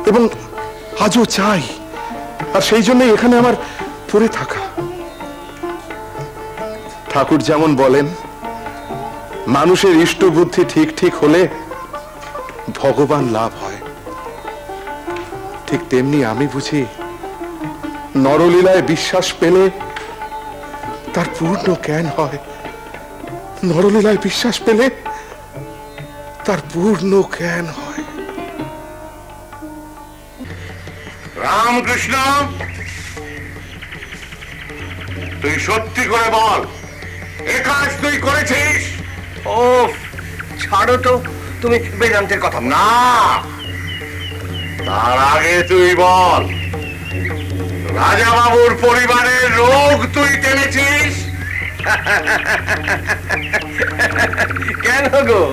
এবং আজও চাই, আর সেই জন্য এখানে আমার পড়ে থাকা। ঠাকুর যেমন বলেন, মানুষের ইষ্ট বুদ্ধি ঠিক ঠিক হলে ভগবান লাভ হয়, ঠিক তেমনি আমি বুঝি নরলীলায় বিশ্বাস পেলে তার পূর্ণ জ্ঞান হয়। নরলীলায় বিশ্বাস পেলে তার পূর্ণ জ্ঞান হয়। রামকৃষ্ণ, তুই সত্যি করে বল, এ কাজ তুই করেছিস? ও ছাড়ো তো, তুমি বেদান্তের কথা না, তার আগে তুই বল, রাজা বাবুর পরিবারের রোগ তুই টেনেছিস? কেন গো?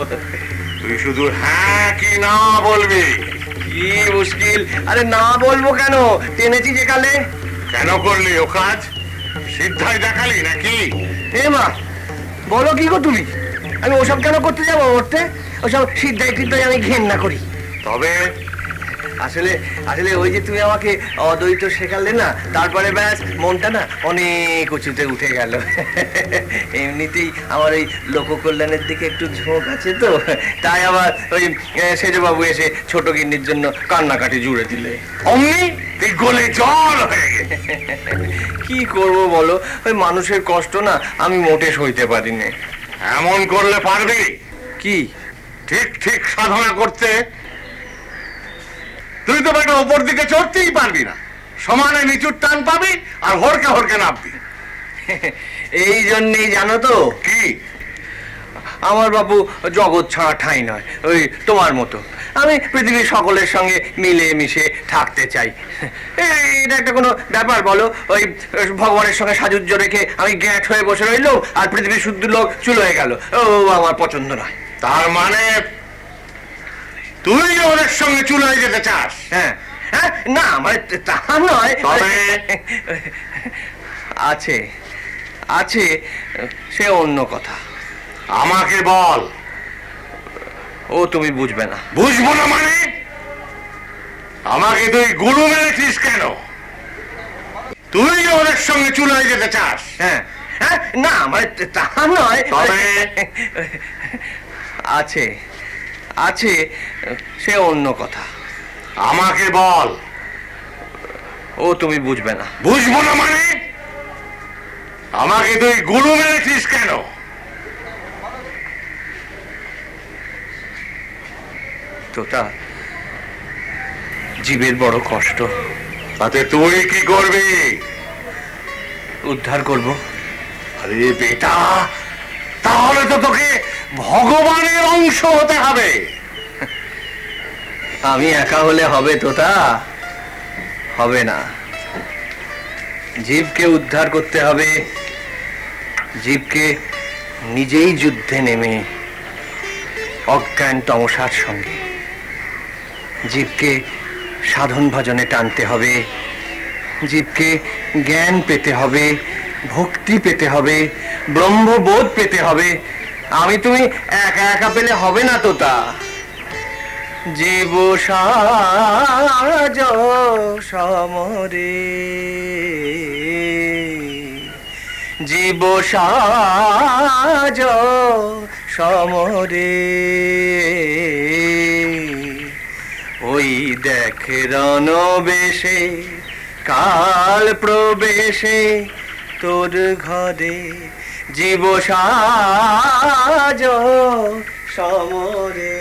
তুই শুধু হ্যাঁ কি না বলবি। কি মুশকিল, আরে না বলবো কেন, টেনেছি যে কালে। কেন করলি ও কাজ? সিদ্ধাই দেখালি নাকি? এ মা, বলো কি গো তুমি? আমি ওসব কেন করতে যাবো? করতে ওসব সিদ্ধাই টিদ্ধাই আমি ঘেন্না করি। তবে আসলে আসলে ওই যে তুমি আমাকে অদ্বৈত শেখালে না, তারপরে ব্যাস মনটা না অনেক উঁচুতে উঠে গেল। এমনিতেই আমার ওই লোককল্যাণের দিকে একটু ঝোঁক আছে তো, তাই আবার ওই সেজবাবু এসে ছোট গিন্নির জন্য কান্নাকাটি জুড়ে দিলে অমনি তুই গলে জল হয়ে গেছে। কি করব বলো, ওই মানুষের কষ্ট না আমি মোটে সইতে পারি না। এমন করলে পারবি কি ঠিক ঠিক সাধনা করতে? তুই তো বেটা ওপর দিকে চড়তেই পারবি না, সমানে নিচুর টান পাবি আর হরকে হরকে নামবি। এই জন্যেই জানো তো, কি? আমার বাবু জগৎ ছাড়া ঠাঁই নয়, ওই তোমার মতো। আমি পৃথিবীর সকলের সঙ্গে মিলে মিশে থাকতে চাই। এটা একটা কোনো ব্যাপার বলো? ওই ভগবানের সঙ্গে সাযুজ্য রেখে আমি গ্যাট হয়ে বসে রইলাম আর পৃথিবীর শুদ্ধ লোক চুল হয়ে গেল, ও আমার পছন্দ নয়। তার মানে তুই ওদের সঙ্গে চুলায় যেতে চাস? হ্যাঁ হ্যাঁ, না মানে তা নয়, তবে আছে আছে, সে অন্য কথা। আমাকে বল। ও তুমি বুঝবে না। বুঝবো না মানে? আমাকে তুই গুরু মেরেছিস কেন? তুই ওদের সঙ্গে চুলায় যেতে চাস? হ্যাঁ হ্যাঁ, না মানে তা নয়, তবে আছে আছে, সে অন্য কথা। আমাকে বল। ও তুমি বুঝবে না। বুঝবো না মানে? আমাকে তুই গুরু মেরেছিস কেন? তোতা, জীবের বড় কষ্ট, তাতে তুই কি করবি? উদ্ধার করব। আরে বেটা, তাহলে তো তোকে ভগবানের অংশ হতে হবে। আমি একা হলে হবে তোতা? হবে না। জীবকে উদ্ধার করতে হবে, জীবকে নিজেই যুদ্ধে নেমে অজ্ঞান তমসার সঙ্গে। জীবকে সাধন ভজনে টানতে হবে, জীবকে জ্ঞান পেতে হবে, ভক্তি পেতে হবে, ব্রহ্মবোধ পেতে হবে। আমি তুমি একা একা পেলে হবে না তোতা। জীব সাজ সমরে, জীব সাজ সমরে, ওই দেখ রণবেশে কাল প্রবেশে তোর ঘরে, জীব সাজ সমরে।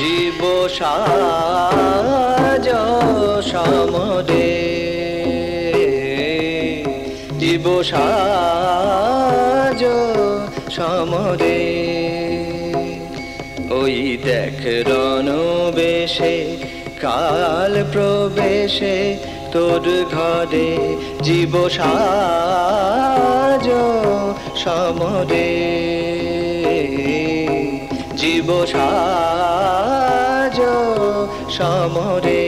জীব সাজ সমরে, জীব সাজ সমরে, ওই দেখ রণবেশে কাল প্রবেশে তোর ঘরে, জীব সাজ সমরে, জীব সাজ সমরে।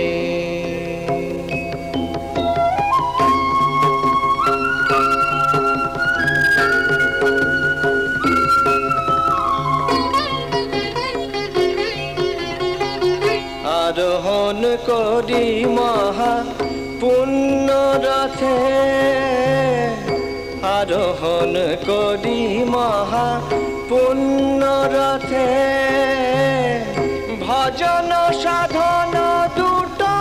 করি মহা পুণ্য রথে, আরোহণ করি মহা পুণ্য রথে। ভজন সাধন দুটো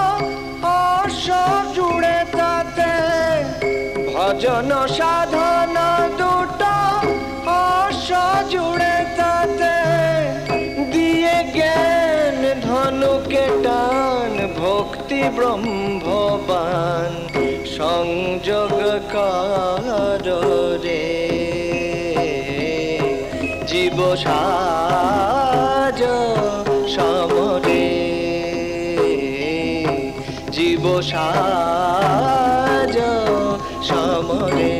অশ্ব জুড়ে তাতে, ভজন সাধন দুটো অশ্ব জুড়ে তাতে। দিয়ে জ্ঞান ধনুকে টান ভক্তি ব্রহ্মবান সংযোগ কর রে। জীব সাজ সমরে, জীব সাজ সমরে।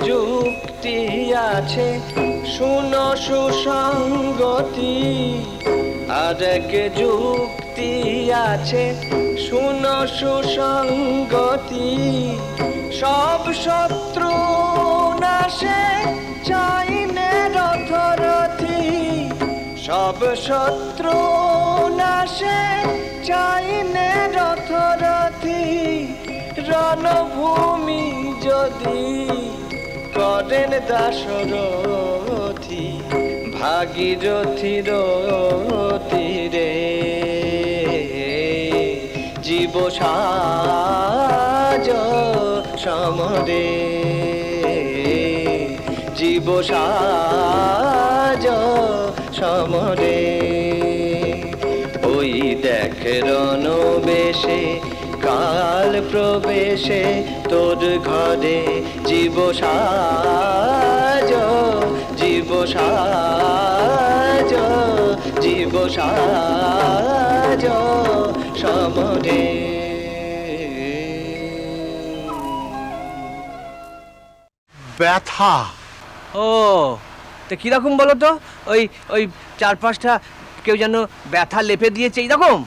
যুক্তি আছে শুনো সুসঙ্গতি, আর এক যুক্তি আছে শুনো সুসঙ্গতি। সব শত্রু নাশে চাইনে রথরথি, সব শত্রু নাশে চাইনে রথরথি। রণভূমি যদি করেন দাশরথি, ভাগীরথীর তীরে। জীব সাজ সমরে, জীব সাজ সমরে। ওই দেখ রণবেশে কাল প্রবেশে তোর ঘরে। জীব সাজ, জীব সাজ, জীব সাজ সমরে। ব্যথা। ও তো কিরকম বলো তো? ওই ওই চার পাঁচটা কেউ যেন ব্যথা লেপে দিয়েছে এইরকম?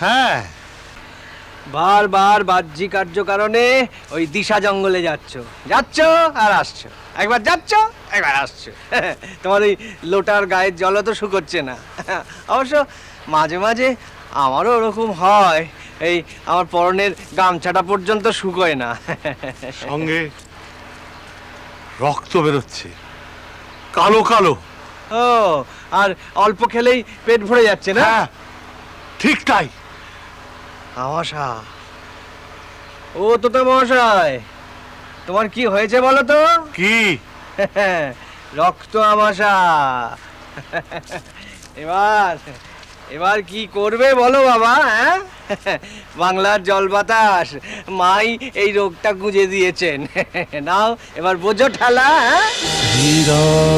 হ্যাঁ, বারবার বাহ্যিক কার্য কারণে ওই দিশা জঙ্গলে যাচ্ছ যাচ্ছ আর আসছো, একবার যাচ্ছ একবার আসছো। তোমার ওই লোটার গায়ের জলও তো শুকোচ্ছে না। অবশ্য মাঝে মাঝে আমারও ওরকম হয়, এই আমার পরনের গামছাটা পর্যন্ত শুকোয় না। সঙ্গে রক্ত বেরোচ্ছে, কালো কালো। ও, আর অল্প খেলেই পেট ভরে যাচ্ছে না? হ্যাঁ, ঠিক তাই। আমাশা, ও তো মহাশয়, তোমার কি হয়েছে বলো তো? কি? রক্ত আমাশা। এবার এবার কি করবে বলো বাবা? হ্যাঁ, বাংলার জল বাতাস মাই এই রোগটা গুঁজে দিয়েছেন। নাও এবার বোঝো ঠেলা। শ্রীরাম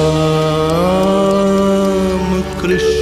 কৃষ্ণ